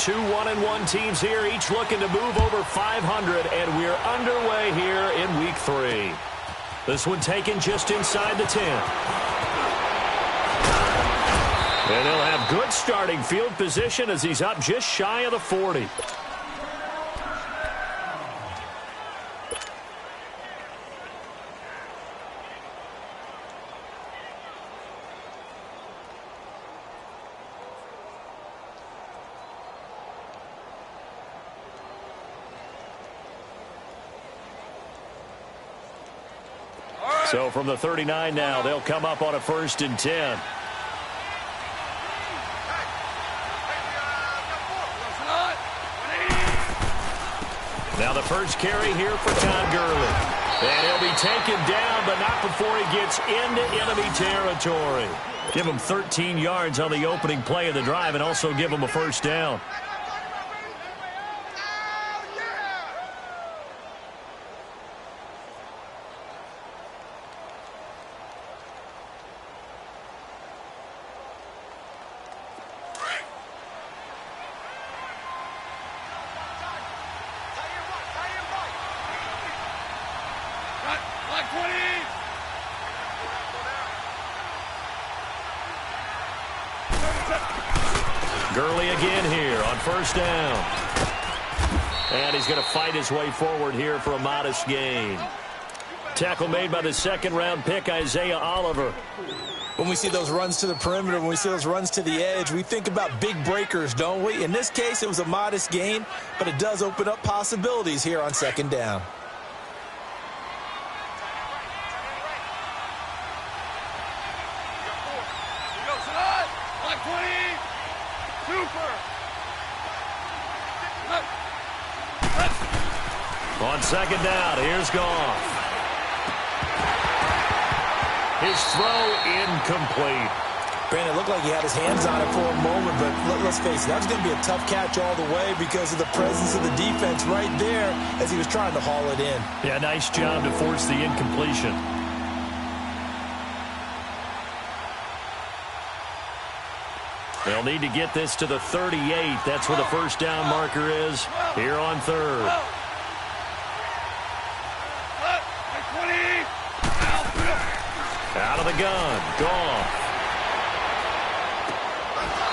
Two 1-1 teams here, each looking to move over 500, and we're underway here in Week 3. This one taken just inside the 10. And he'll have good starting field position as he's up just shy of the 40. So from the 39 now, they'll come up on a 1st and 10. Now the first carry here for Todd Gurley. And he'll be taken down, but not before he gets into enemy territory. Give him 13 yards on the opening play of the drive and also give him a 1st down. Gurley again here on 1st down. And he's going to fight his way forward here for a modest gain. Tackle made by the 2nd-round pick, Isaiah Oliver. When we see those runs to the perimeter, when we see those runs to the edge, we think about big breakers, don't we? In this case, it was a modest gain, but it does open up possibilities here on 2nd down. On 2nd down, here's Goff. His throw incomplete. Brandon, it looked like he had his hands on it for a moment, but let's face it, that was going to be a tough catch all the way because of the presence of the defense right there as he was trying to haul it in. Yeah, nice job to force the incompletion. They'll need to get this to the 38. That's where the 1st down marker is here on 3rd. Out of the gun, Goff.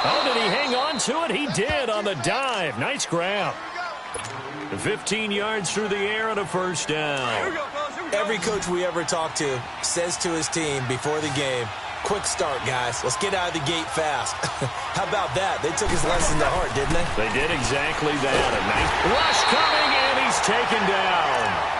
Oh, did he hang on to it? He did on the dive. Nice grab. 15 yards through the air and a 1st down. Every coach we ever talk to says to his team before the game, quick start, guys. Let's get out of the gate fast. How about that? They took his lesson to heart, didn't they? They did exactly that. A nice rush coming, and he's taken down.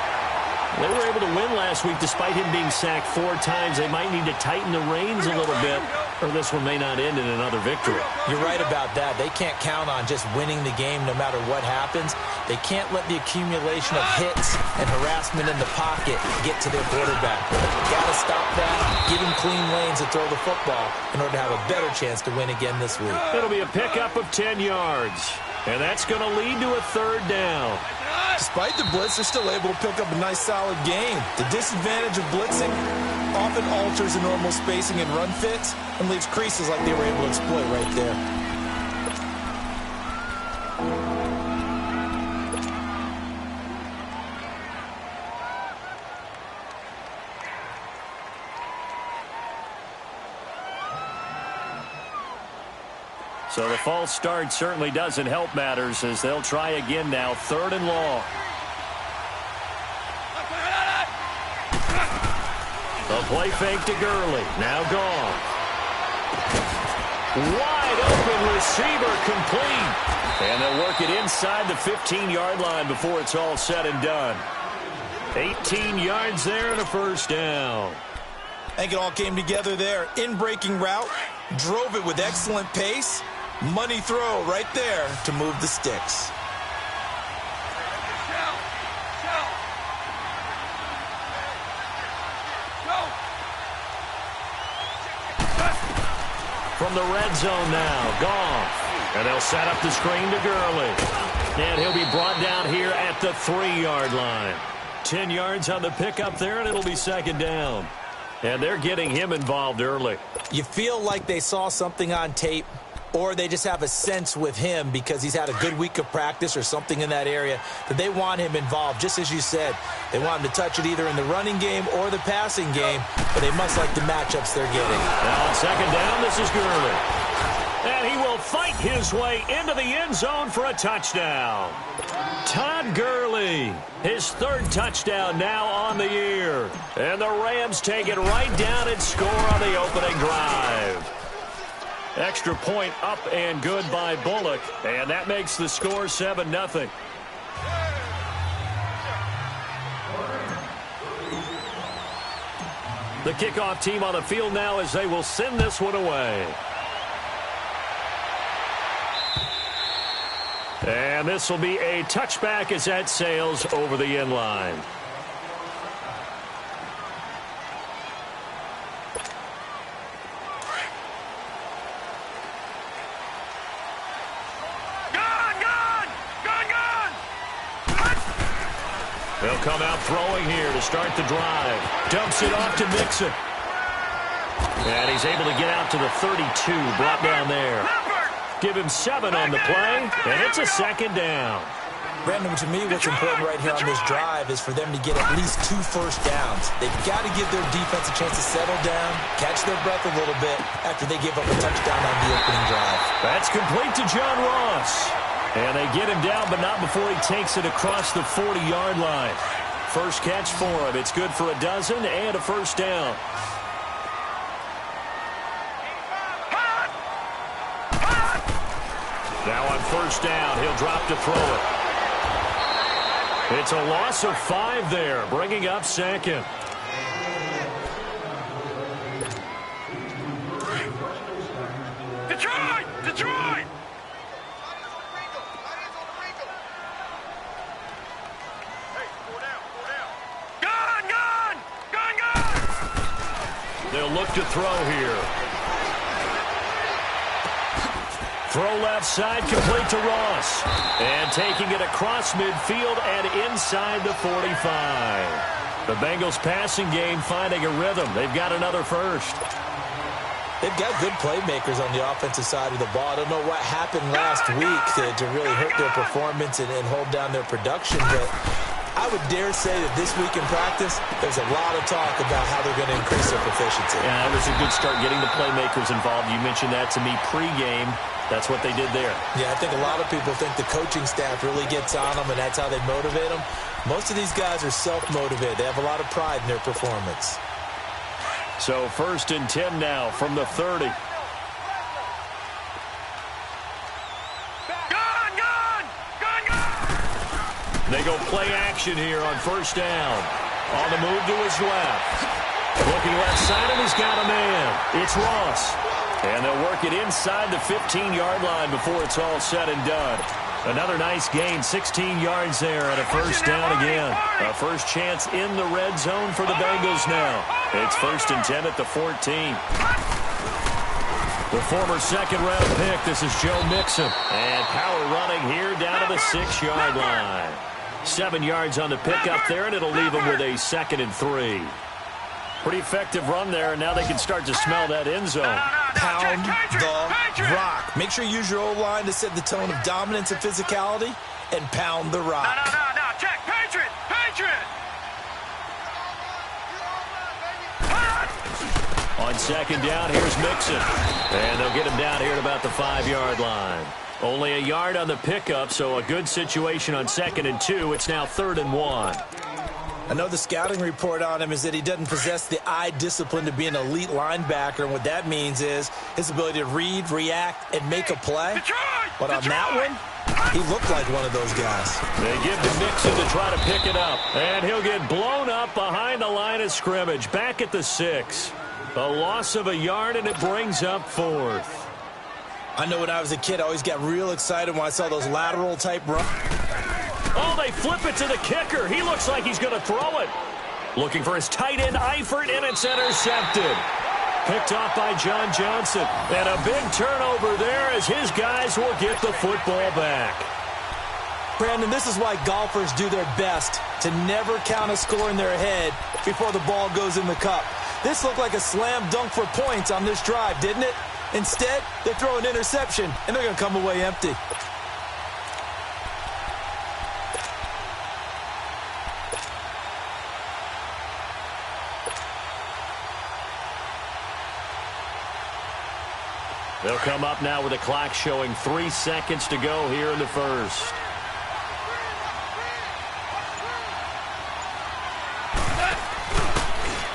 They were able to win last week despite him being sacked 4 times. They might need to tighten the reins a little bit, or this one may not end in another victory. You're right about that. They can't count on just winning the game no matter what happens. They can't let the accumulation of hits and harassment in the pocket get to their quarterback. Got to stop that, give him clean lanes to throw the football in order to have a better chance to win again this week. It'll be a pickup of 10 yards, and that's going to lead to a 3rd down. Despite the blitz, they're still able to pick up a nice, solid gain. The disadvantage of blitzing often alters the normal spacing and run fits and leaves creases like they were able to exploit right there. So the false start certainly doesn't help matters as they'll try again now. 3rd and long. A play fake to Gurley. Now gone. Wide open receiver complete. And they'll work it inside the 15-yard line before it's all said and done. 18 yards there and a 1st down. I think it all came together there. In-breaking route. Drove it with excellent pace. Money throw right there to move the sticks. From the red zone now, Goff. And they'll set up the screen to Gurley. And he'll be brought down here at the 3-yard line. 10 yards on the pickup there, and it'll be 2nd down. And they're getting him involved early. You feel like they saw something on tape or they just have a sense with him because he's had a good week of practice or something in that area that they want him involved. Just as you said, they want him to touch it either in the running game or the passing game, but they must like the matchups they're getting. Now on second down, this is Gurley. And he will fight his way into the end zone for a touchdown. Todd Gurley, his third touchdown now on the year. And the Rams take it right down and score on the opening drive. Extra point up and good by Bullock. And that makes the score 7-0. The kickoff team on the field now as they will send this one away. And this will be a touchback as that sails over the end line. He'll come out throwing here to start the drive. Dumps it off to Mixon. And he's able to get out to the 32, brought down there. Give him 7 on the play, and it's a second down. Brandon, to me, what's important right here on this drive is for them to get at least 2 first downs. They've got to give their defense a chance to settle down, catch their breath a little bit after they give up a touchdown on the opening drive. That's complete to John Ross. And they get him down, but not before he takes it across the 40-yard line. First catch for him. It's good for a dozen and a first down. Now on first down, he'll drop to throw it. It's a loss of 5 there, bringing up second. Detroit! Detroit! They'll look to throw here. Throw left side, complete to Ross. And taking it across midfield and inside the 45. The Bengals passing game finding a rhythm. They've got another first. They've got good playmakers on the offensive side of the ball. I don't know what happened last week to really hurt their performance and hold down their production, but I would dare say that this week in practice, there's a lot of talk about how they're going to increase their proficiency. Yeah, it was a good start getting the playmakers involved. You mentioned that to me pregame. That's what they did there. Yeah, I think a lot of people think the coaching staff really gets on them, and that's how they motivate them. Most of these guys are self-motivated. They have a lot of pride in their performance. So 1st and 10 now from the 30. They go play action here on first down. On the move to his left. Looking left side, and he's got a man. It's Ross. And they'll work it inside the 15-yard line before it's all said and done. Another nice gain, 16 yards there, and a first down again. A first chance in the red zone for the Bengals now. It's 1st and 10 at the 14. The former second-round pick, this is Joe Mixon. And power running here down to the 6-yard line. 7 yards on the pickup there, and it'll leave them with a 2nd and 3. Pretty effective run there, and now they can start to smell that end zone. Pound the rock. Make sure you use your O-line to set the tone of dominance and physicality, and pound the rock. No, check, Patriot! On second down, here's Mixon. And they'll get him down here at about the 5-yard line. Only a yard on the pickup, so a good situation on 2nd and 2. It's now 3rd and 1. I know the scouting report on him is that he doesn't possess the eye discipline to be an elite linebacker, and what that means is his ability to read, react, and make a play. But on that one, he looked like one of those guys. They give to Mixon to try to pick it up, and he'll get blown up behind the line of scrimmage, back at the 6. A loss of a yard, and it brings up 4th. I know when I was a kid, I always got real excited when I saw those lateral-type runs. Oh, they flip it to the kicker. He looks like he's going to throw it. Looking for his tight end, Eifert, and it's intercepted. Picked off by John Johnson. And a big turnover there as his guys will get the football back. Brandon, this is why golfers do their best to never count a score in their head before the ball goes in the cup. This looked like a slam dunk for points on this drive, didn't it? Instead, they throw an interception, and they're going to come away empty. They'll come up now with the clock showing 3 seconds to go here in the first.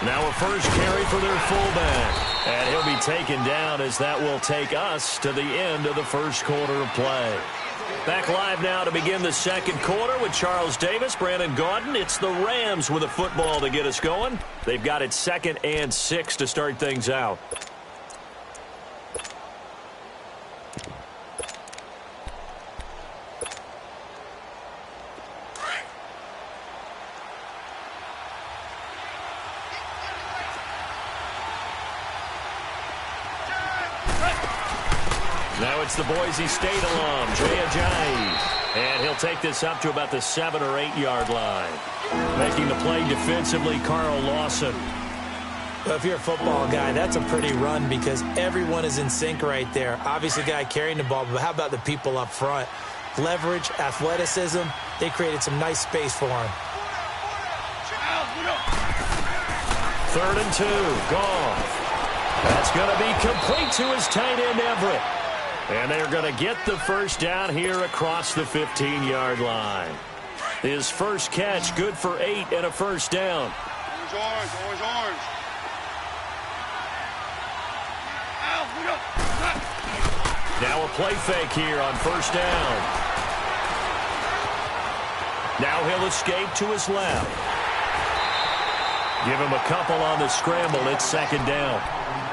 Now a first carry for their fullback. And he'll be taken down as that will take us to the end of the first quarter of play. Back live now to begin the second quarter with Charles Davis, Brandon Gaudin. It's the Rams with a football to get us going. They've got it 2nd and 6 to start things out. Now it's the Boise State alum, Jay Ajayi. And he'll take this up to about the 7 or 8 yard line. Making the play defensively, Carl Lawson. Well, if you're a football guy, that's a pretty run because everyone is in sync right there. Obviously, the guy carrying the ball, but how about the people up front? Leverage, athleticism, they created some nice space for him. 3rd and 2, Goff. That's going to be complete to his tight end, Everett. And they're going to get the first down here across the 15-yard line. His first catch, good for 8 and a first down. Orange. Now a play fake here on first down. Now he'll escape to his left. Give him a couple on the scramble. It's 2nd down.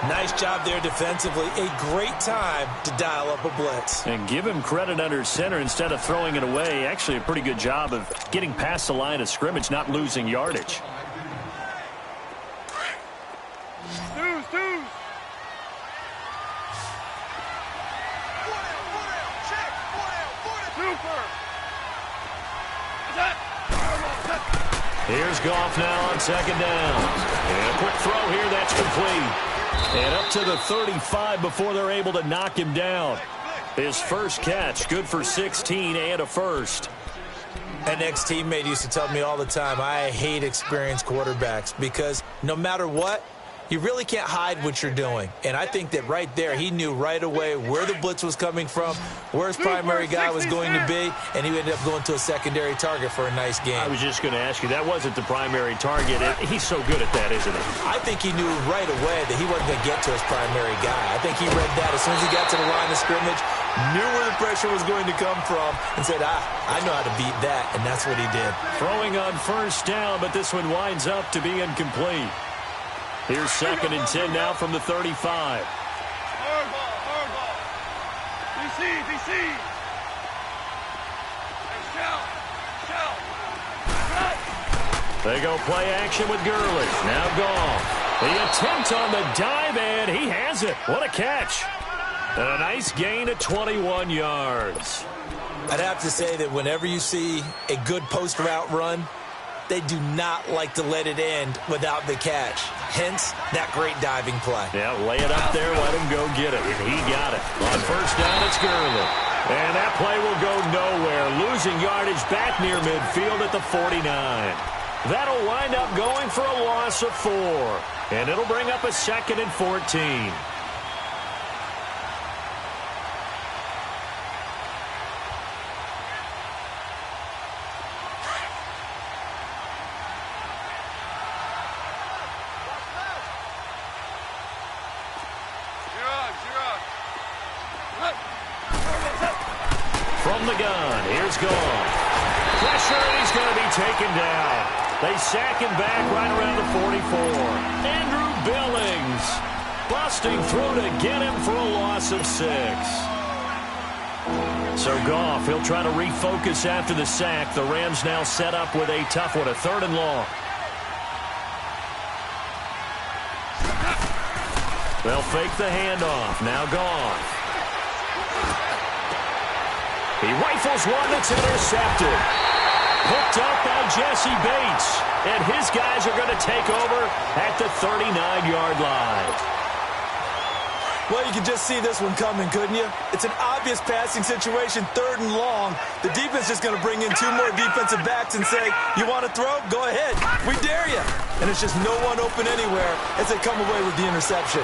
Nice job there defensively. A great time to dial up a blitz. And give him credit under center instead of throwing it away. Actually a pretty good job of getting past the line of scrimmage, not losing yardage. Here's Goff now on 2nd down. And a quick throw here, that's complete. And up to the 35 before they're able to knock him down. His first catch, good for 16 and a first. An ex-teammate used to tell me all the time, I hate experienced quarterbacks because no matter what, you really can't hide what you're doing. And I think that right there, he knew right away where the blitz was coming from, where his primary guy was going to be, and he ended up going to a secondary target for a nice game. I was just going to ask you, that wasn't the primary target. He's so good at that, isn't he? I think he knew right away that he wasn't going to get to his primary guy. I think he read that as soon as he got to the line of scrimmage, knew where the pressure was going to come from, and said, I know how to beat that, and that's what he did. Throwing on first down, but this one winds up to be incomplete. Here's 2nd and 10 now from the 35. Hardball. DC. They go play action with Gurley. Now Goff. The attempt on the dive, and he has it. What a catch. And a nice gain of 21 yards. I'd have to say that whenever you see a good post route run, they do not like to let it end without the catch. Hence, that great diving play. Yeah, lay it up there, let him go get it. And he got it. On first down, it's Gurley. And that play will go nowhere. Losing yardage back near midfield at the 49. That'll wind up going for a loss of 4. And it'll bring up a 2nd and 14. From the gun, here's Goff. Pressure, and he's going to be taken down. They sack him back right around the 44. Andrew Billings busting through to get him for a loss of 6. So Goff, he'll try to refocus after the sack. The Rams now set up with a tough one, a 3rd and long. They'll fake the handoff. Now Goff. He rifles one that's intercepted. Picked up by Jesse Bates. And his guys are going to take over at the 39-yard line. Well, you could just see this one coming, couldn't you? It's an obvious passing situation, 3rd and long. The defense is going to bring in 2 more defensive backs and say, you want to throw? Go ahead. We dare you. And it's just no one open anywhere as they come away with the interception.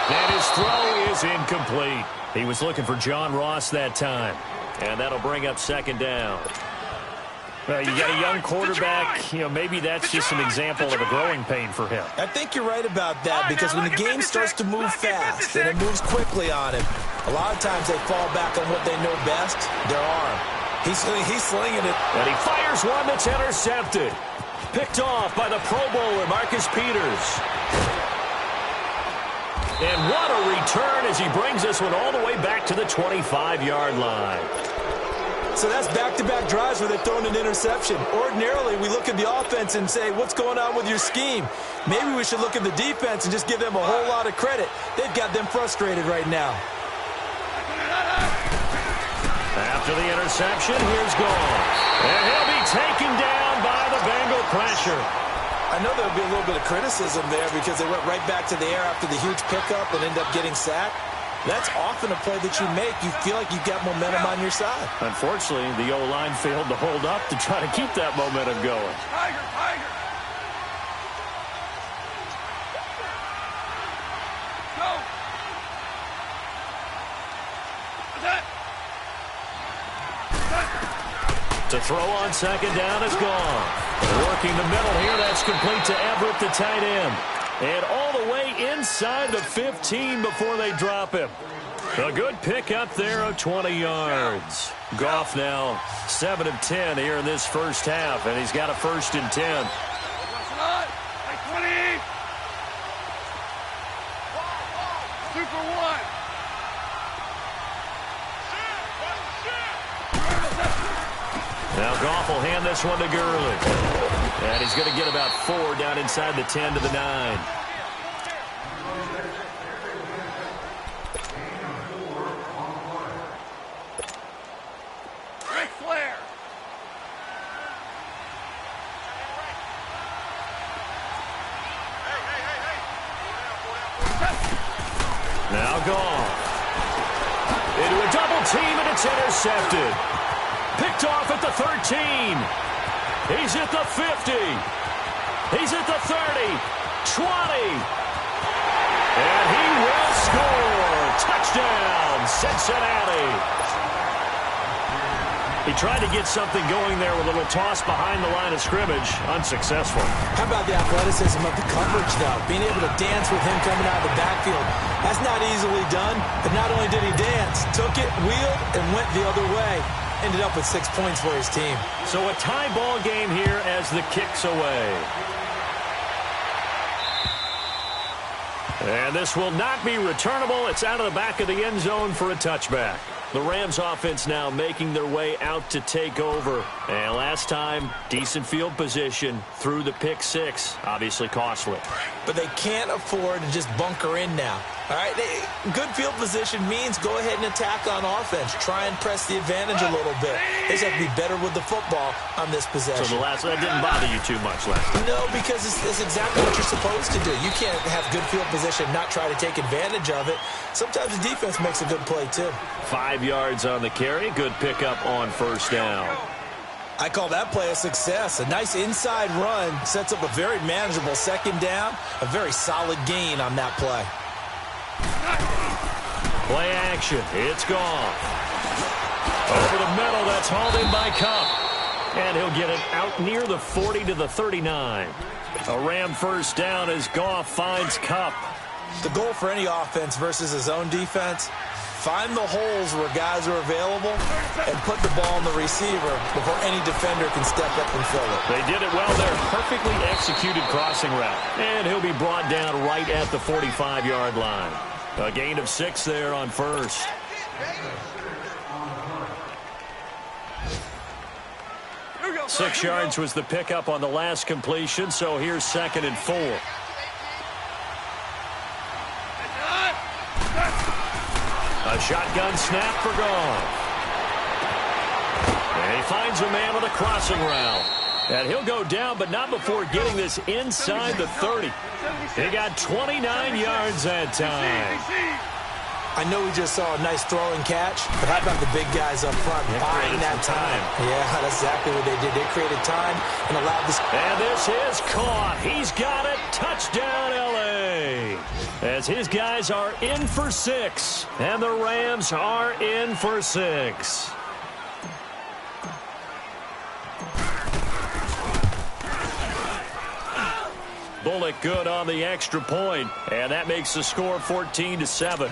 And his throw is incomplete. He was looking for John Ross that time. And that'll bring up 2nd down. Well, you got a young quarterback, maybe that's just an example of a growing pain for him. I think you're right about that because when the game starts to move fast and it moves quickly on him, a lot of times they fall back on what they know best, their arm. He's slinging it. And he fires one that's intercepted. Picked off by the Pro Bowler, Marcus Peters. And what a return as he brings this one all the way back to the 25-yard line. So that's back-to-back drives where they've thrown an interception. Ordinarily, we look at the offense and say, what's going on with your scheme? Maybe we should look at the defense and just give them a whole lot of credit. They've got them frustrated right now. After the interception, here's gone. And he'll be taken down by the Bengal pressure. I know there'll be a little bit of criticism there because they went right back to the air after the huge pickup and end up getting sacked. That's often a play that you make. You feel like you've got momentum on your side. Unfortunately, the O-line failed to hold up to try to keep that momentum going. Tiger, Tiger. Go. To throw on 2nd down is gone. Working the middle here, that's complete to Everett, the tight end. And all the way inside the 15 before they drop him. A good pickup there of 20 yards. Goff now 7 of 10 here in this first half, and he's got a 1st and 10. Super 1. Now Goff will hand this one to Gurley. And he's going to get about 4 down inside the 10 to the 9. Ric Flair. Now Goff. Into a double team, and it's intercepted. Picked off at the 13. He's at the 50. He's at the 30. 20. And he will score. Touchdown, Cincinnati. He tried to get something going there with a little toss behind the line of scrimmage. Unsuccessful. How about the athleticism of the coverage, though? Being able to dance with him coming out of the backfield. That's not easily done. But not only did he dance, took it, wheeled, and went the other way. Ended up with 6 points for his team. So a tie ball game here as the kick's away. And this will not be returnable. It's out of the back of the end zone for a touchback. The Rams offense now making their way out to take over. And last time, decent field position through the pick 6. Obviously costly. But they can't afford to just bunker in now. All right, good field position means go ahead and attack on offense. Try and press the advantage a little bit. They just have to be better with the football on this possession. So that didn't bother you too much last time? No, because it's exactly what you're supposed to do. You can't have good field position, not try to take advantage of it. Sometimes the defense makes a good play, too. 5 yards on the carry. Good pickup on 1st down. I call that play a success. A nice inside run sets up a very manageable 2nd down. A very solid gain on that play. Play action. It's gone. Over the middle. That's hauled in by Kupp. And he'll get it out near the 40 to the 39. A Ram 1st down as Goff finds Kupp. The goal for any offense versus his own defense, find the holes where guys are available and put the ball on the receiver before any defender can step up and fill it. They did it well there. Perfectly executed crossing route. And he'll be brought down right at the 45-yard line. A gain of 6 there on 1st. Go, 6 yards was the pickup on the last completion, so here's 2nd and 4. A shotgun snap for Goff. And he finds a man on the crossing route. And he'll go down, but not before getting this inside the 30. He got 29 yards that time. I know we just saw a nice throw and catch, but how about the big guys up front buying that time? Yeah, that's exactly what they did. They created time and allowed this. And this is caught. He's got it. Touchdown, L.A. As his guys are in for 6, and the Rams are in for 6. Bullock good on the extra point, and that makes the score 14-7.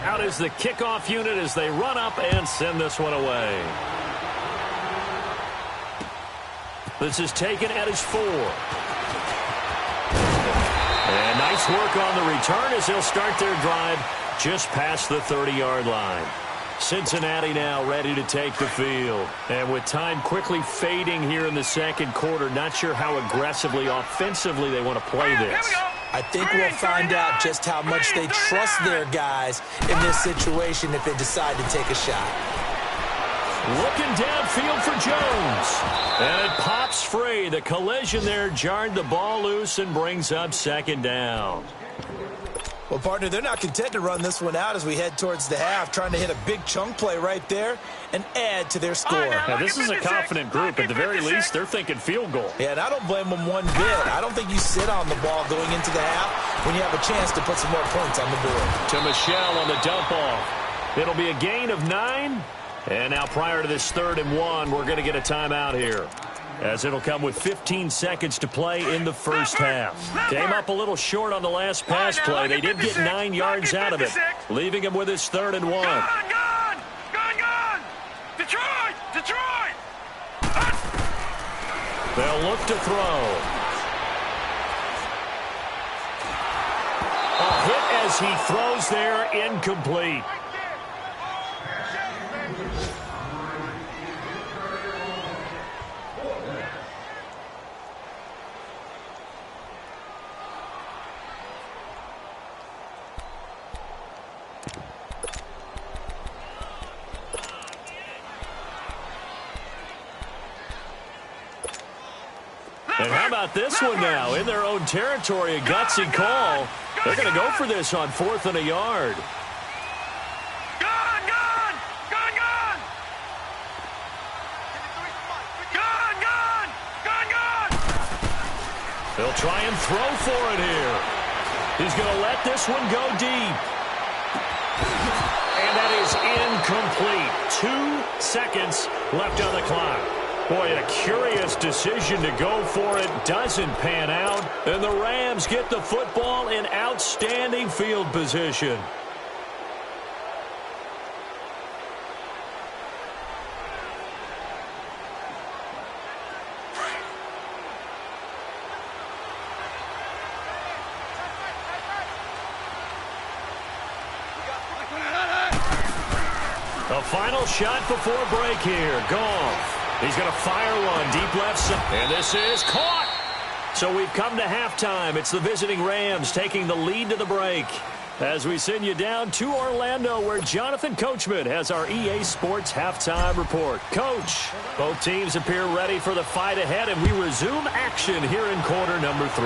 Out is the kickoff unit as they run up and send this one away. This is taken at his 4. And nice work on the return as they'll start their drive just past the 30-yard line. Cincinnati now ready to take the field. And with time quickly fading here in the second quarter, not sure how aggressively, offensively they want to play this. I think we'll find out just how much they trust their guys in this situation if they decide to take a shot. Looking downfield for Jones. And it pops free. The collision there jarred the ball loose and brings up second down. Well, partner, they're not content to run this one out as we head towards the half, trying to hit a big chunk play right there and add to their score. Now, this is a confident group. At the very least, they're thinking field goal. Yeah, and I don't blame them one bit. I don't think you sit on the ball going into the half when you have a chance to put some more points on the board. To Michelle on the dump off. It'll be a gain of 9. And now prior to this 3rd and 1, we're going to get a timeout here, as it'll come with 15 seconds to play in the first half. Came up a little short on the last pass play. They did get 9 yards out of it, leaving him with his 3rd and 1. Gone! Detroit! They'll look to throw. A hit as he throws there, incomplete. And how about this one now? In their own territory, a gutsy call. They're going to go for this on 4th and a yard. Gone! They'll try and throw for it here. He's going to let this one go deep. And that is incomplete. 2 seconds left on the clock. Boy, a curious decision to go for it. Doesn't pan out. And the Rams get the football in outstanding field position. A final shot before break here. Goff. He's going to fire one deep left side. And this is caught. So we've come to halftime. It's the visiting Rams taking the lead to the break. As we send you down to Orlando, where Jonathan Coachman has our EA Sports halftime report. Coach, both teams appear ready for the fight ahead, and we resume action here in quarter number 3.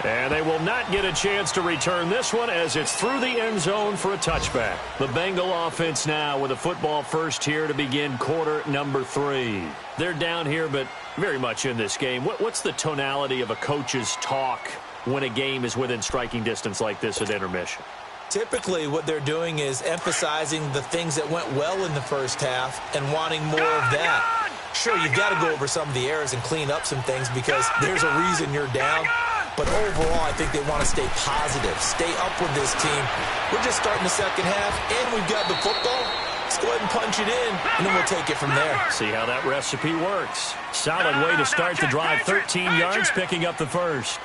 And they will not get a chance to return this one as it's through the end zone for a touchback. The Bengal offense now with a football first here to begin quarter number 3. They're down here, but very much in this game. What's the tonality of a coach's talk when a game is within striking distance like this at intermission? Typically, what they're doing is emphasizing the things that went well in the first half and wanting more of that. Sure, you've got to go over some of the errors and clean up some things because there's a reason you're down. But overall, I think they want to stay positive, stay up with this team. We're just starting the second half, and we've got the football. Let's go ahead and punch it in, and then we'll take it from there. See how that recipe works. Solid way to start the drive. 13 yards, picking up the first.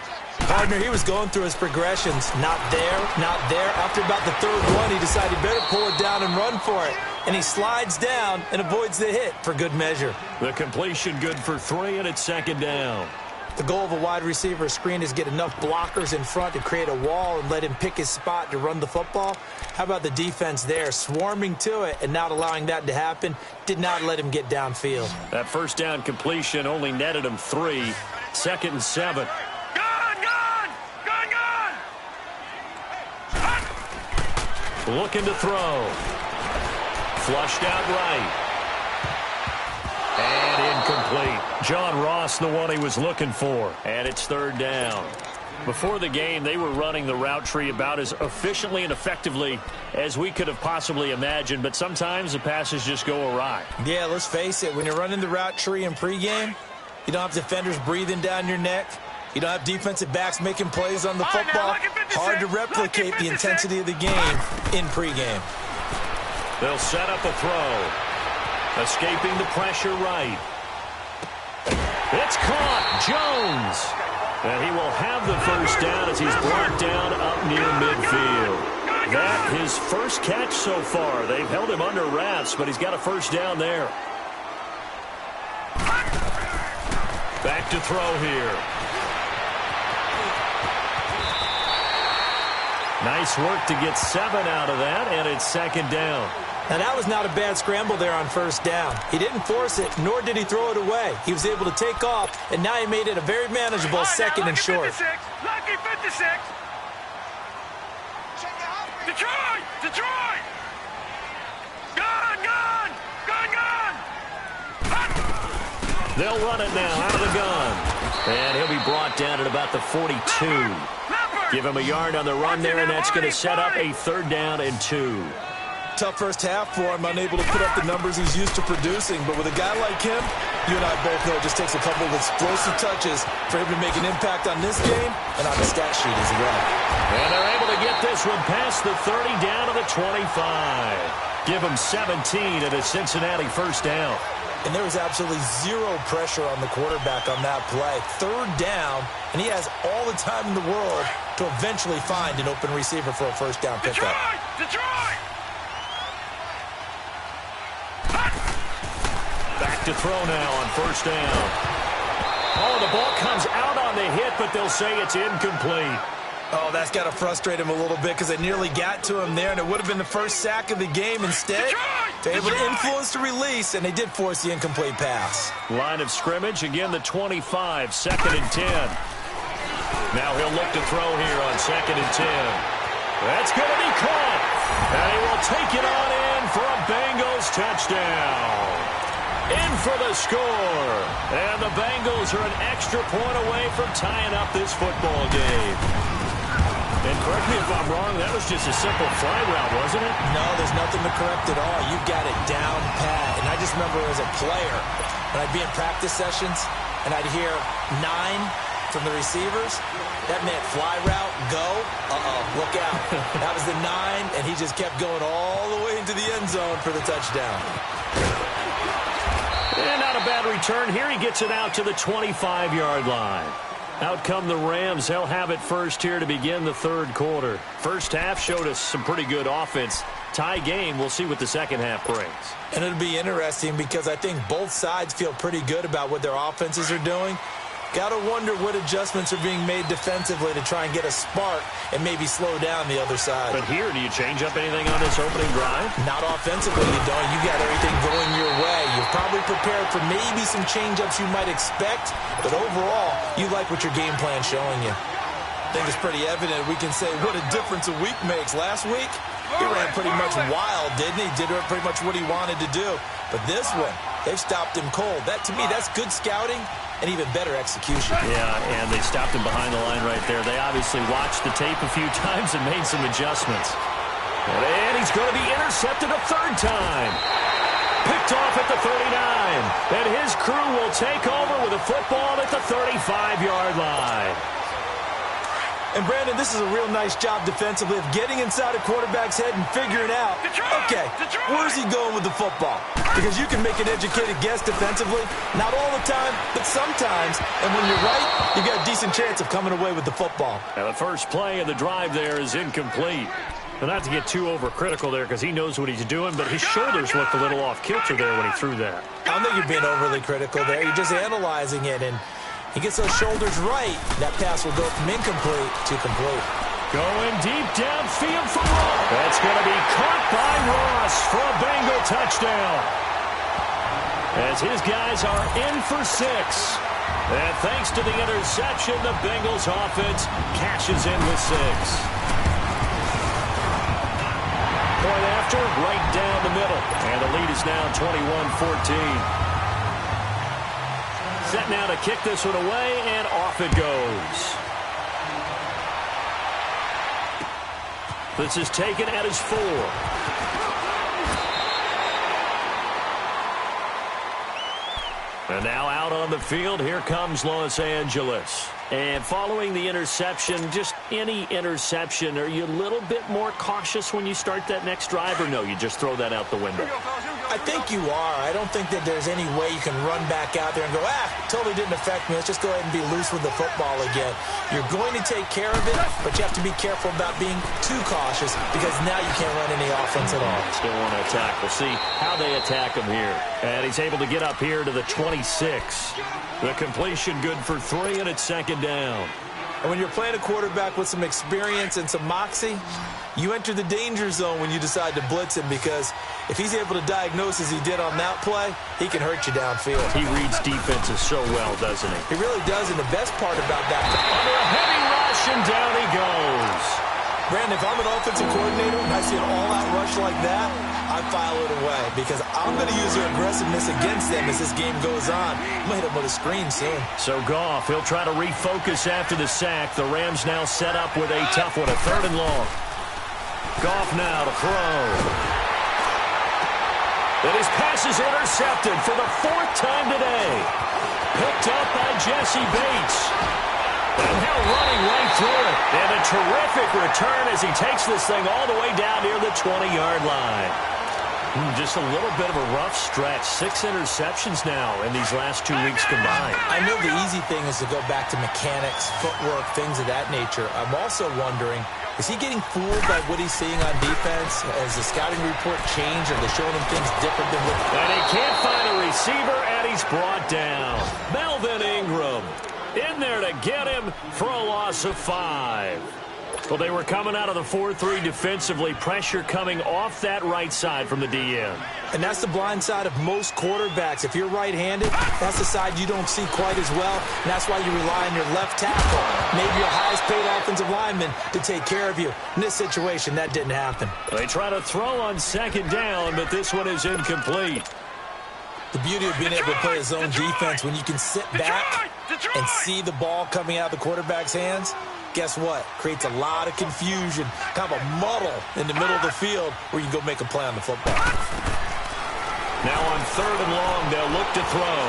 Partner, he was going through his progressions. Not there, not there. After about the 3rd one, he decided better pull it down and run for it. And he slides down and avoids the hit for good measure. The completion good for 3, and it's second down. The goal of a wide receiver screen is get enough blockers in front to create a wall and let him pick his spot to run the football. How about the defense there, swarming to it and not allowing that to happen? Did not let him get downfield. That first down completion only netted him 3. 2nd and 7. Looking to throw. Flushed out right. And incomplete. John Ross, the one he was looking for. And it's 3rd down. Before the game, they were running the route tree about as efficiently and effectively as we could have possibly imagined. But sometimes the passes just go awry. Yeah, let's face it. When you're running the route tree in pregame, you don't have defenders breathing down your neck. You don't have defensive backs making plays on the football. Hard to replicate the intensity of the game in pregame. They'll set up a throw. Escaping the pressure right. It's caught. Jones. And he will have the first down as he's brought down up near midfield. That his first catch so far. They've held him under wraps, but he's got a first down there. Back to throw here. Nice work to get 7 out of that, and it's 2nd down. Now, that was not a bad scramble there on first down. He didn't force it, nor did he throw it away. He was able to take off, and now he made it a very manageable 2nd and short. 56. Lucky 56. Detroit! Detroit! Gun! They'll run it now out of the gun. And he'll be brought down at about the 42. Give him a yard on the run there, and that's going to set up a 3rd down and 2. Tough first half for him, unable to put up the numbers he's used to producing. But with a guy like him, you and I both know it just takes a couple of explosive touches for him to make an impact on this game and on the stat sheet as well. And they're able to get this one past the 30 down to the 25. Give him 17 at a Cincinnati first down. And there was absolutely zero pressure on the quarterback on that play. 3rd down, and he has all the time in the world to eventually find an open receiver for a first down pickup. Detroit! Back to throw now on first down. Oh, the ball comes out on the hit, but they'll say it's incomplete. Oh, that's got to frustrate him a little bit because it nearly got to him there, and it would have been the first sack of the game instead. They're able to influence the release, and they did force the incomplete pass. Line of scrimmage, again the 25, 2nd and 10. Now he'll look to throw here on 2nd and 10. That's going to be caught. And he will take it on in for a Bengals touchdown. In for the score. And the Bengals are an extra point away from tying up this football game. And correct me if I'm wrong, that was just a simple fly route, wasn't it? No, there's nothing to correct at all. You got it down pat. And I just remember as a player, when I'd be in practice sessions, and I'd hear 9 from the receivers, that meant fly route, go, look out. That was the 9, and he just kept going all the way into the end zone for the touchdown. And not a bad return here. He gets it out to the 25-yard line. Out come the Rams. They'll have it first here to begin the 3rd quarter. First half showed us some pretty good offense. Tie game. We'll see what the second half brings. And it'll be interesting because I think both sides feel pretty good about what their offenses are doing. Got to wonder what adjustments are being made defensively to try and get a spark and maybe slow down the other side. But here, do you change up anything on this opening drive? Not offensively, you don't. You got everything going your way. You're probably prepared for maybe some change-ups you might expect, but overall, you like what your game plan's showing you. I think it's pretty evident. We can say what a difference a week makes. Last week, he ran pretty much wild, didn't he? Did pretty much what he wanted to do. But this one, they've stopped him cold. That, to me, that's good scouting and even better execution. Yeah, and they stopped him behind the line right there. They obviously watched the tape a few times and made some adjustments. And he's going to be intercepted a 3rd time. Picked off at the 39. And his crew will take over with a football at the 35-yard line. And, Brandon, this is a real nice job defensively of getting inside a quarterback's head and figuring out, okay, where's he going with the football? Because you can make an educated guess defensively, not all the time, but sometimes. And when you're right, you got a decent chance of coming away with the football. And the first play of the drive there is incomplete. And not to get too overcritical there because he knows what he's doing, but his shoulders looked a little off kilter there when he threw that. I don't think you're being overly critical there. You're just analyzing it, and He gets those shoulders right. That pass will go from incomplete to complete. Going deep downfield for Ross. That's going to be caught by Ross for a Bengal touchdown. As his guys are in for 6. And thanks to the interception, the Bengals offense cashes in with 6. Point after, right down the middle. And the lead is now 21-14. Set now to kick this one away, and off it goes. This is taken at his 4. And now out on the field, here comes Los Angeles. And following the interception, just any interception, are you a little bit more cautious when you start that next drive, or no, you just throw that out the window? I think you are. I don't think that there's any way you can run back out there and go, totally didn't affect me. Let's just go ahead and be loose with the football again. You're going to take care of it, but you have to be careful about being too cautious because now you can't run any offense at all. Still want to attack. We'll see how they attack him here. And he's able to get up here to the 26. The completion good for 3, and it's second down. And when you're playing a quarterback with some experience and some moxie, you enter the danger zone when you decide to blitz him, because if he's able to diagnose as he did on that play, he can hurt you downfield. He reads defenses so well, doesn't he? He really does, and the best part about that, under a heavy rush, and down he goes. Brandon, if I'm an offensive coordinator and I see an all-out rush like that, I file it away because I'm going to use their aggressiveness against them as this game goes on. I'm going to hit them with a screen soon. So Goff, he'll try to refocus after the sack. The Rams now set up with a tough one, a 3rd and long. Goff now to throw. And his pass is intercepted for the 4th time today. Picked up by Jesse Bates. And now running right through it. And a terrific return as he takes this thing all the way down near the 20-yard line. Just a little bit of a rough stretch. 6 interceptions now in these last 2 weeks combined. I know the easy thing is to go back to mechanics, footwork, things of that nature. I'm also wondering, is he getting fooled by what he's seeing on defense? Has the scouting report changed? Are they showing him things different than what... And he can't find a receiver, and he's brought down. Melvin Ingram in there to get him for a loss of 5. Well, they were coming out of the 4-3 defensively. Pressure coming off that right side from the DN. And that's the blind side of most quarterbacks. If you're right-handed, that's the side you don't see quite as well. And that's why you rely on your left tackle, maybe your highest-paid offensive lineman, to take care of you. In this situation, that didn't happen. They try to throw on 2nd down, but this one is incomplete. The beauty of being able to play a zone defense, when you can sit back and see the ball coming out of the quarterback's hands, guess what? Creates a lot of confusion, kind of a muddle in the middle of the field where you can go make a play on the football. Now on 3rd and long, they'll look to throw.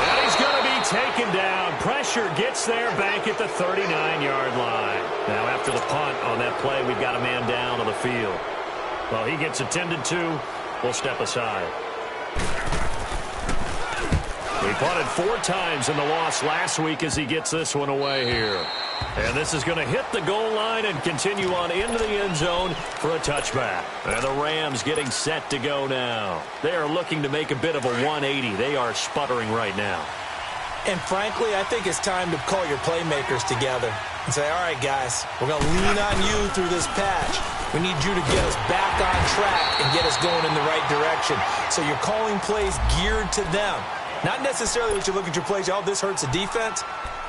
And he's going to be taken down. Pressure gets there back at the 39-yard line. Now after the punt on that play, we've got a man down on the field. Well, he gets attended to. We'll step aside. He punted 4 times in the loss last week as he gets this one away here. And this is going to hit the goal line and continue on into the end zone for a touchback. And the Rams getting set to go now. They are looking to make a bit of a 180. They are sputtering right now. And frankly, I think it's time to call your playmakers together and say, all right, guys, we're going to lean on you through this patch. We need you to get us back on track and get us going in the right direction. So you're calling plays geared to them. Not necessarily what you look at your plays, oh, this hurts the defense.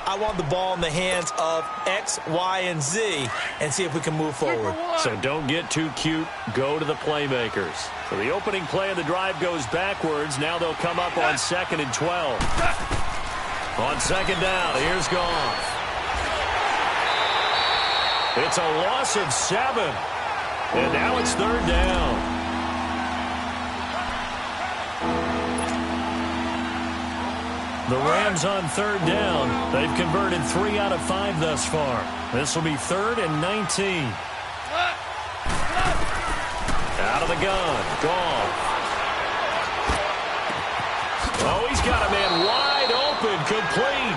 I want the ball in the hands of X, Y, and Z and see if we can move forward. So don't get too cute. Go to the playmakers. So the opening play of the drive goes backwards. Now they'll come up on 2nd and 12. On 2nd down, here's Goff. It's a loss of 7. And now it's 3rd down. The Rams on 3rd down. They've converted 3 out of 5 thus far. This will be 3rd and 19. Out of the gun. Goff. Oh, he's got a man wide open, complete.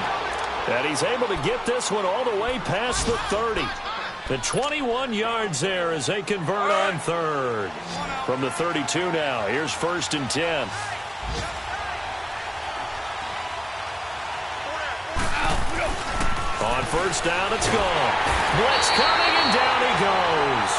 And he's able to get this one all the way past the 30. The 21 yards there as they convert on 3rd. From the 32 now. Here's 1st and 10. On first down, it's gone. Blitz coming, and down he goes.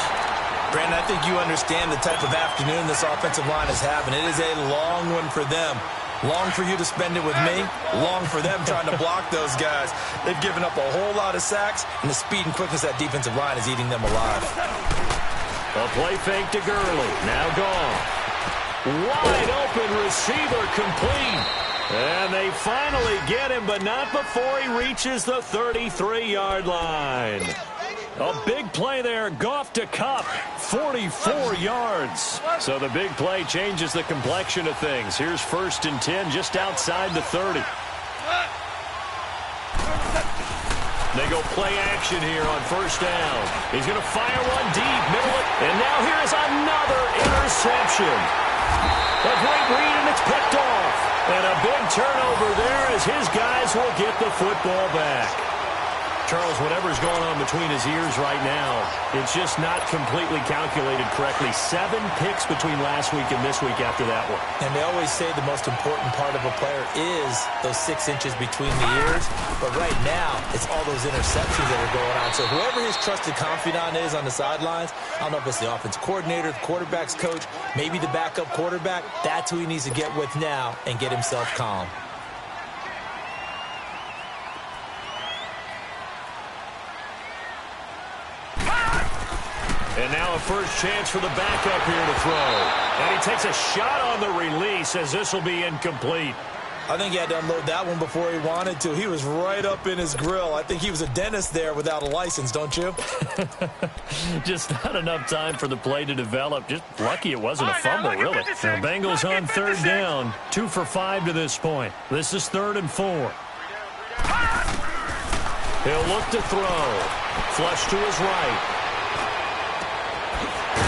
Brandon, I think you understand the type of afternoon this offensive line is having. It is a long one for them. Long for you to spend it with me. Long for them trying to block those guys. They've given up a whole lot of sacks, and the speed and quickness of that defensive line is eating them alive. A play fake to Gurley. Now gone. Wide open receiver complete. And they finally get him, but not before he reaches the 33-yard line. A big play there. Goff to Kupp. 44 yards. So the big play changes the complexion of things. Here's 1st and 10 just outside the 30. They go play action here on first down. He's going to fire one deep, middle, and now here is another interception. A great read, and it's picked off. And a big turnover there as his guys will get the football back. Charles, whatever's going on between his ears right now, it's just not completely calculated correctly. 7 picks between last week and this week after that one. And they always say the most important part of a player is those 6 inches between the ears. But right now, it's all those interceptions that are going on. So whoever his trusted confidant is on the sidelines, I don't know if it's the offensive coordinator, the quarterback's coach, maybe the backup quarterback, that's who he needs to get with now and get himself calm. And now a first chance for the backup here to throw. And he takes a shot on the release as this will be incomplete. I think he had to unload that one before he wanted to. He was right up in his grill. I think he was a dentist there without a license, don't you? Just not enough time for the play to develop. Just lucky it wasn't a fumble, really. The Bengals on 3rd down. 2 for 5 to this point. This is 3rd and 4. He'll look to throw. Flush to his right.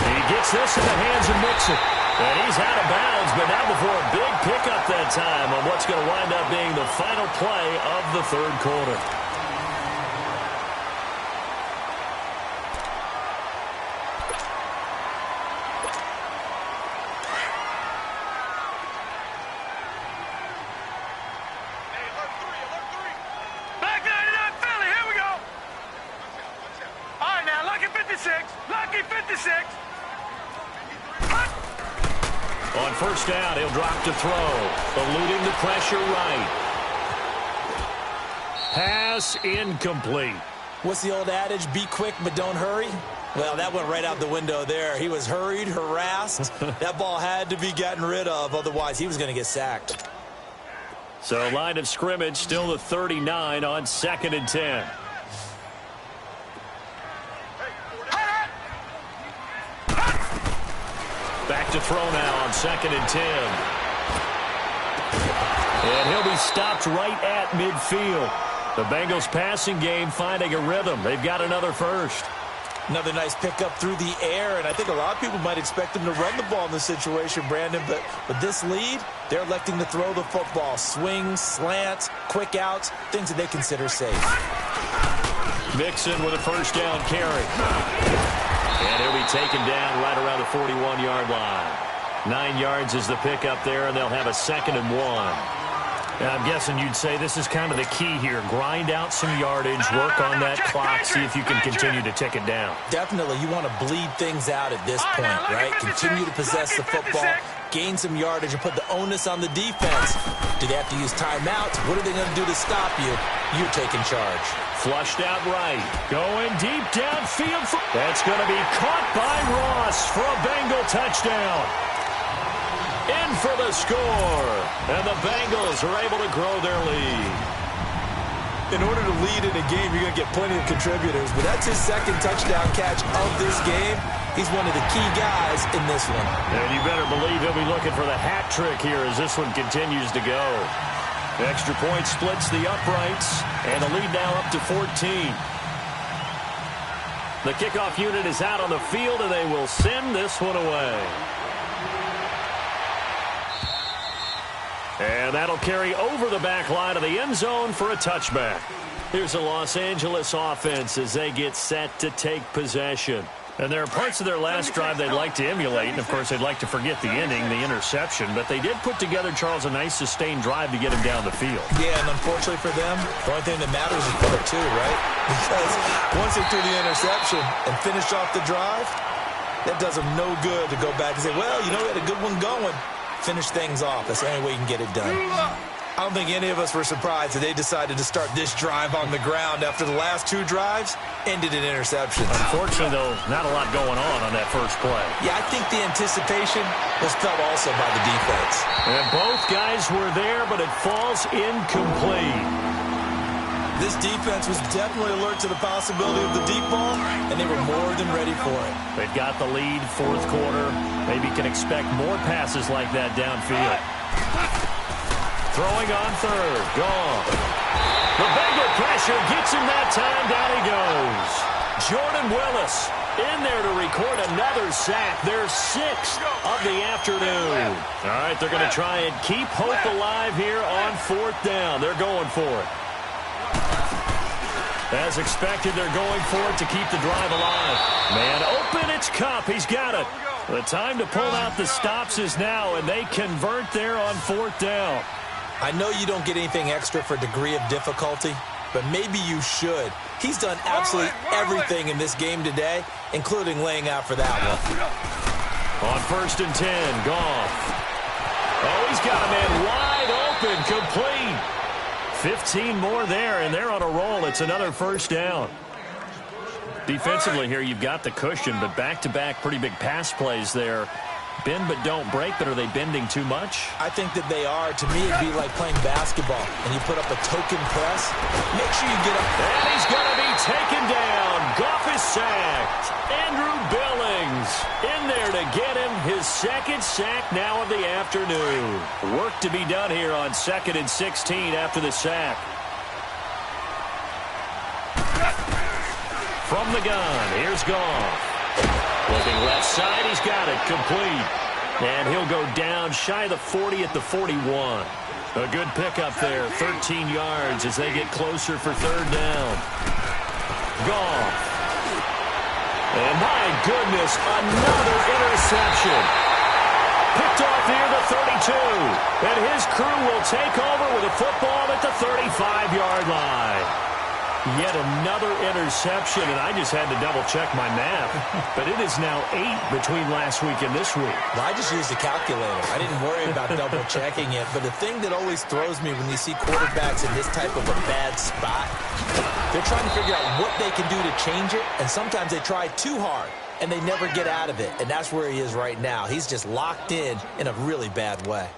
He gets this in the hands of Mixon. And he's out of bounds, but now before a big pickup that time on what's going to wind up being the final play of the 3rd quarter. Back 99 Philly, here we go. All right, now, lucky 56. Lucky 56. On first down, he'll drop to throw. Eluding the pressure right. Pass incomplete. What's the old adage? Be quick, but don't hurry? Well, that went right out the window there. He was hurried, harassed. That ball had to be gotten rid of. Otherwise, he was going to get sacked. So line of scrimmage still the 39 on 2nd and 10. Back to throw now on 2nd and 10. And he'll be stopped right at midfield. The Bengals passing game finding a rhythm. They've got another first. Another nice pickup through the air, and I think a lot of people might expect him to run the ball in this situation, Brandon, but with this lead, they're electing to throw the football. Swings, slants, quick outs, things that they consider safe. Mixon with a first down carry. And he'll be taken down right around the 41-yard line. 9 yards is the pickup there, and they'll have a 2nd and 1. Now, I'm guessing you'd say this is kind of the key here. Grind out some yardage, work on that clock, see if you can continue to tick it down. Definitely. You want to bleed things out at this point, right? Continue to possess the football, gain some yardage, and put the onus on the defense. Do they have to use timeouts? What are they going to do to stop you? You're taking charge. Flushed out right. Going deep downfield. That's going to be caught by Ross for a Bengal touchdown. In for the score. And the Bengals are able to grow their lead. In order to lead in a game, you're going to get plenty of contributors, but that's his 2nd touchdown catch of this game. He's one of the key guys in this one. And you better believe he'll be looking for the hat trick here as this one continues to go. The extra point splits the uprights, and the lead now up to 14. The kickoff unit is out on the field, and they will send this one away. And that'll carry over the back line of the end zone for a touchback. Here's the Los Angeles offense as they get set to take possession. And there are parts of their last drive they'd like to emulate, and, of course, they'd like to forget the ending, the interception. But they did put together, Charles, a nice sustained drive to get him down the field. Yeah, and unfortunately for them, the only thing that matters is part two, right? Because once they threw the interception and finished off the drive, that does them no good to go back and say, well, you know, we had a good one going. Finish things off. That's the only way you can get it done. I don't think any of us were surprised that they decided to start this drive on the ground after the last two drives ended in interceptions. Unfortunately, though, not a lot going on that first play. Yeah, I think the anticipation was felt also by the defense. And both guys were there, but it falls incomplete. This defense was definitely alert to the possibility of the deep ball, and they were more than ready for it. They've got the lead, fourth quarter. Maybe can expect more passes like that downfield. Throwing on third. Gone. The Bengal pressure gets him that time. Down he goes. Jordan Willis in there to record another sack. Their sixth of the afternoon. All right, they're going to try and keep hope alive here on fourth down. They're going for it. As expected, they're going for it to keep the drive alive. Man open, it's Cup. He's got it. The time to pull out the stops is now, and they convert there on fourth down. I know you don't get anything extra for degree of difficulty, but maybe you should. He's done absolutely everything in this game today, including laying out for that one. On 1st and 10, Goff. Oh, he's got a man wide open, complete. 15 more there, and they're on a roll. It's another first down. Defensively here, you've got the cushion, but back-to-back pretty big pass plays there. Bend but don't break, but are they bending too much? I think that they are. To me, it'd be like playing basketball, and you put up a token press. Make sure you get up. And he's going to be taken down. Goff is sacked. Andrew Billings in there to get him his second sack now of the afternoon. Work to be done here on 2nd and 16 after the sack. From the gun, here's Goff. Looking left side, he's got it, complete. And he'll go down shy of the 40 at the 41. A good pickup there, 13 yards as they get closer for third down. Goff. And my goodness, another interception. Picked off near the 32. And his crew will take over with a football at the 35-yard line. Yet another interception, and I just had to double-check my math. But it is now 8 between last week and this week. Well, I just used a calculator. I didn't worry about double-checking it. But the thing that always throws me when you see quarterbacks in this type of a bad spot, they're trying to figure out what they can do to change it, and sometimes they try too hard, and they never get out of it. And that's where he is right now. He's just locked in a really bad way.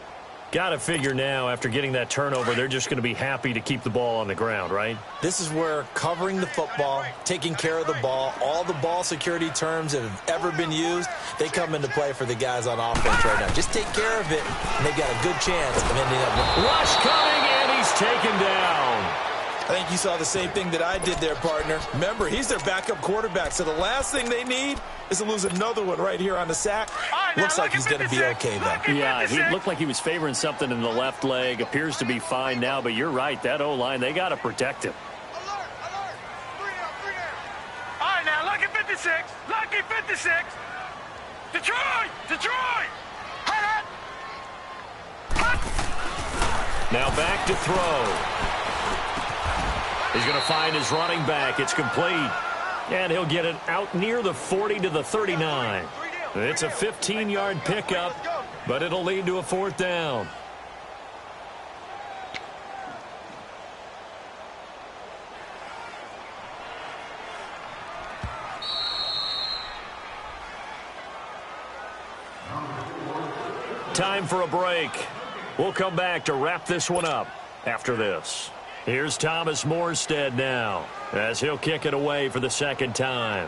Got to figure now, after getting that turnover, they're just going to be happy to keep the ball on the ground, right? This is where covering the football, taking care of the ball, all the ball security terms that have ever been used, they come into play for the guys on offense right now. Just take care of it, and they've got a good chance of ending up with rush coming, and he's taken down. I think you saw the same thing that I did there, partner. Remember, he's their backup quarterback, so the last thing they need is to lose another one right here on the sack. Looks like he's going to be okay, though. Yeah, he looked like he was favoring something in the left leg. Appears to be fine now, but you're right. That O-line, they got to protect him. Alert, alert. 3 down. All right, now, lucky 56. Lucky 56. Detroit! Detroit! Hut, hut. Now back to throw. He's going to find his running back. It's complete. And he'll get it out near the 40 to the 39. It's a 15-yard pickup, but it'll lead to a fourth down. Time for a break. We'll come back to wrap this one up after this. Here's Thomas Morstead now, as he'll kick it away for the second time.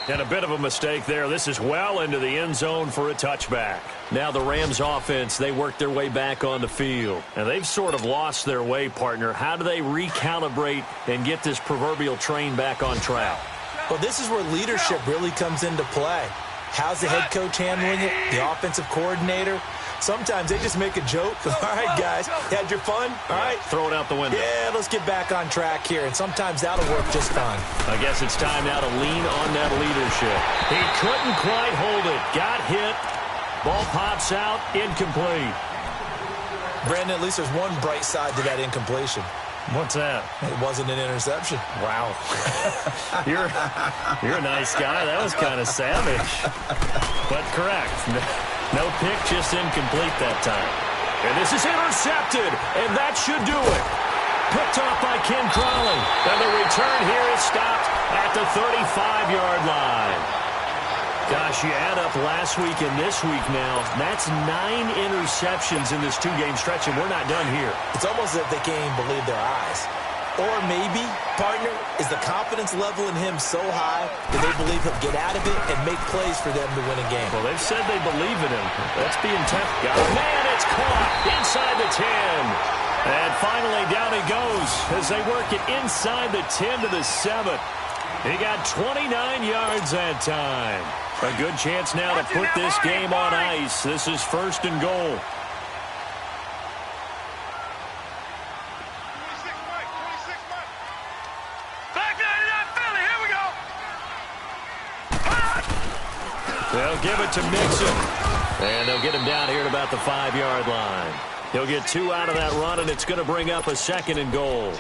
And a bit of a mistake there. This is well into the end zone for a touchback. Now the Rams offense, they work their way back on the field. And they've sort of lost their way, partner. How do they recalibrate and get this proverbial train back on track? Well, this is where leadership really comes into play. How's the head coach handling it? The offensive coordinator? Sometimes they just make a joke. All right, guys, had your fun? All right. Throw it out the window. Yeah, let's get back on track here, and sometimes that'll work just fine. I guess it's time now to lean on that leadership. He couldn't quite hold it. Got hit. Ball pops out. Incomplete. Brandon, at least there's one bright side to that incompletion. What's that? It wasn't an interception. Wow. You're a nice guy. That was kind of savage. But correct. No pick, just incomplete that time. And this is intercepted, and that should do it. Picked off by Ken Crawley. And the return here is stopped at the 35-yard line. Gosh, you add up last week and this week now, that's 9 interceptions in this two-game stretch, and we're not done here. It's almost as if they can't even believe their eyes. Or maybe, partner, is the confidence level in him so high that they believe he'll get out of it and make plays for them to win a game. Well, they've said they believe in him. That's being tough. Man, it's caught inside the 10. And finally, down he goes as they work it inside the 10 to the 7. He got 29 yards that time. A good chance now to put this game on ice. This is 1st and goal. 26, Mike. 26, Mike. Back 99, Philly. Here we go. They'll give it to Mixon. And they'll get him down here at about the 5-yard line. He'll get 2 out of that run, and it's going to bring up a 2nd and goal.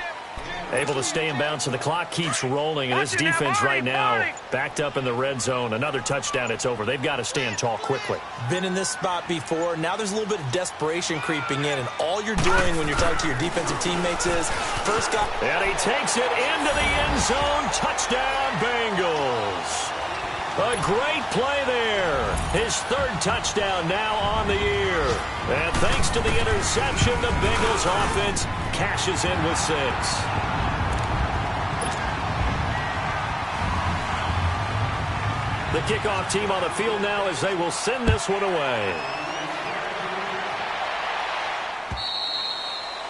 Able to stay in bounds, and the clock keeps rolling. And this defense right now backed up in the red zone. Another touchdown, it's over. They've got to stand tall quickly. Been in this spot before. Now there's a little bit of desperation creeping in, and all you're doing when you're talking to your defensive teammates is first guy. And he takes it into the end zone. Touchdown, Bengals. A great play there. His 3rd touchdown now on the year. And thanks to the interception, the Bengals offense cashes in with 6. The kickoff team on the field now as they will send this one away.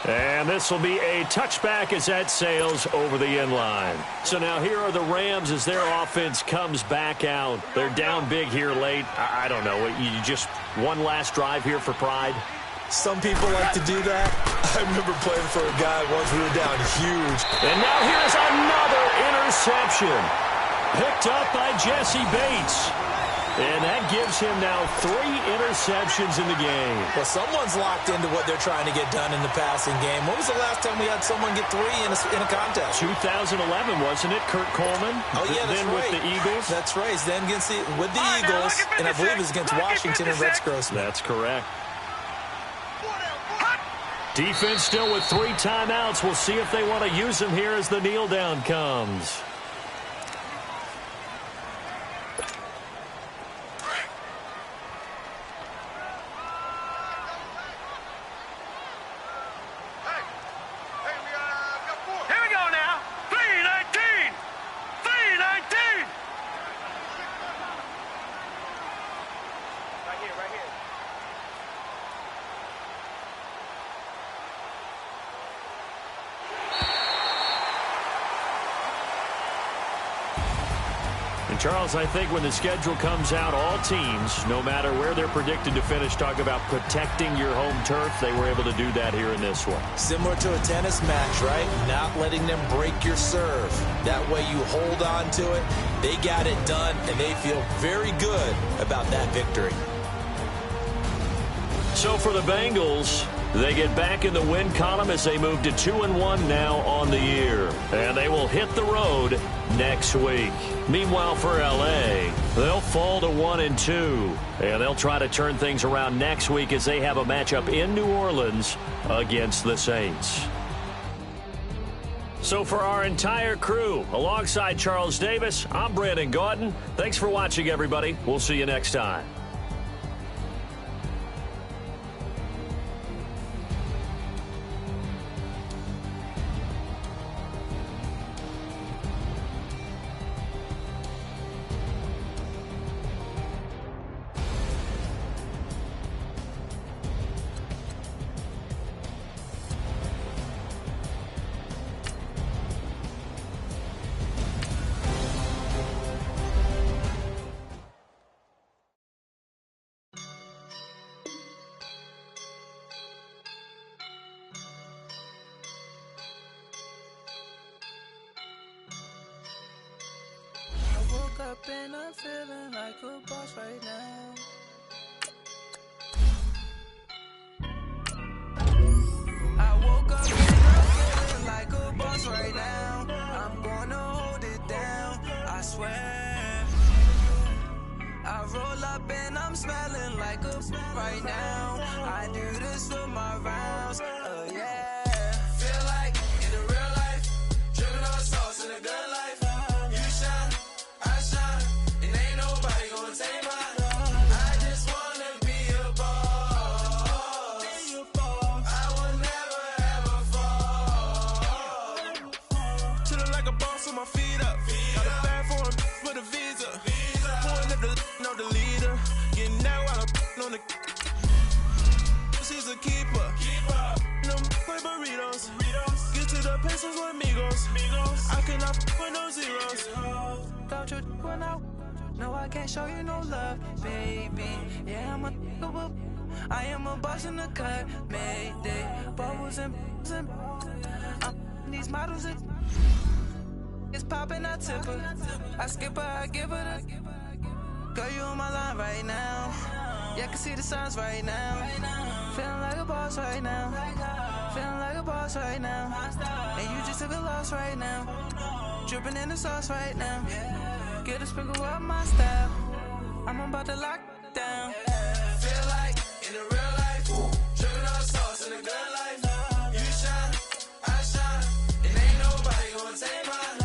And this will be a touchback as that sails over the end line. So now here are the Rams as their offense comes back out. They're down big here late. I don't know. You just one last drive here for pride? Some people like to do that. I remember playing for a guy once we were down huge. And now here's another interception. Picked up by Jesse Bates. And that gives him now 3 interceptions in the game. Well, someone's locked into what they're trying to get done in the passing game. When was the last time we had someone get 3 in a contest? 2011, wasn't it? Kurt Coleman. Oh, yeah, that's then right. with the Eagles. That's right. Then with the Eagles, and I believe it was against Washington and Rex Grossman. That's correct. Defense still with 3 timeouts. We'll see if they want to use them here as the kneel down comes. And Charles, I think when the schedule comes out, all teams, no matter where they're predicted to finish, talk about protecting your home turf. They were able to do that here in this one. Similar to a tennis match, right? Not letting them break your serve. That way you hold on to it. They got it done, and they feel very good about that victory. So for the Bengals, they get back in the win column as they move to 2-1 now on the year. And they will hit the road next week. Meanwhile, for L.A., they'll fall to 1-2. And they'll try to turn things around next week as they have a matchup in New Orleans against the Saints. So for our entire crew, alongside Charles Davis, I'm Brandon Gaudin. Thanks for watching, everybody. We'll see you next time. up and I'm feeling like a boss right now. I woke up and I'm feeling like a boss right now. I'm gonna hold it down, I swear. I roll up and I'm smelling like a right now. I do this for my rounds, yeah. Feel like in the real life, dripping on sauce in the good life. You shine, I shine, and ain't nobody gonna take mine. I just wanna be a boss. I will never ever fall. Chillin' like a boss with my feet up. Got a bag for him with a visa. Pulling up the the leader. Getting that while I'm on the. She's a keeper. No play burritos. Get to the pesos with amigos. I cannot with no zeros. Don't you run out? No, I can't show you no love, baby. Yeah, I am a boss in the cut. Mayday. Bubbles and these models. It's popping, I tip her. I skip her, I give her the. Girl, you on my line right now. Yeah, I can see the signs right now. Feeling like a boss right now. Feeling like a boss right now. And you just took a loss right now. Dripping in the sauce right now. Get a sprinkle up my style. I'm about to lock down. Feel like in the real life, dripping on sauce in the good life. You shine, I shine, and ain't nobody gonna take mine.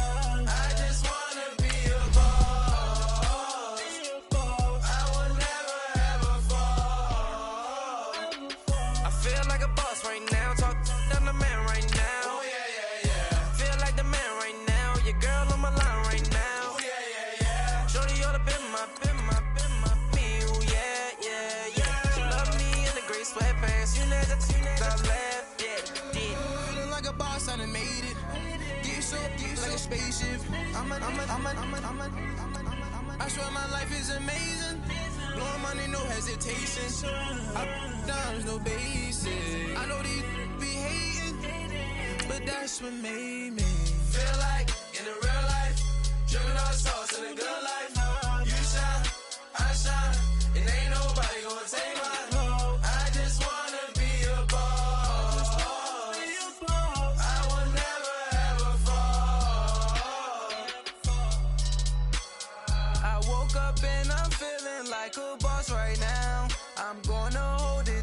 Spaceship. I swear my life is amazing. Blowing money, no hesitation. Dimes, no basic. I know these be hating, but that's what made me feel like in the real life, dripping on sauce in the good life. You shine, I shine, and ain't nobody gonna take mine. I just wanna be a boss. I will never ever fall. I woke up and I'm feeling like a boss right now. I'm gonna hold it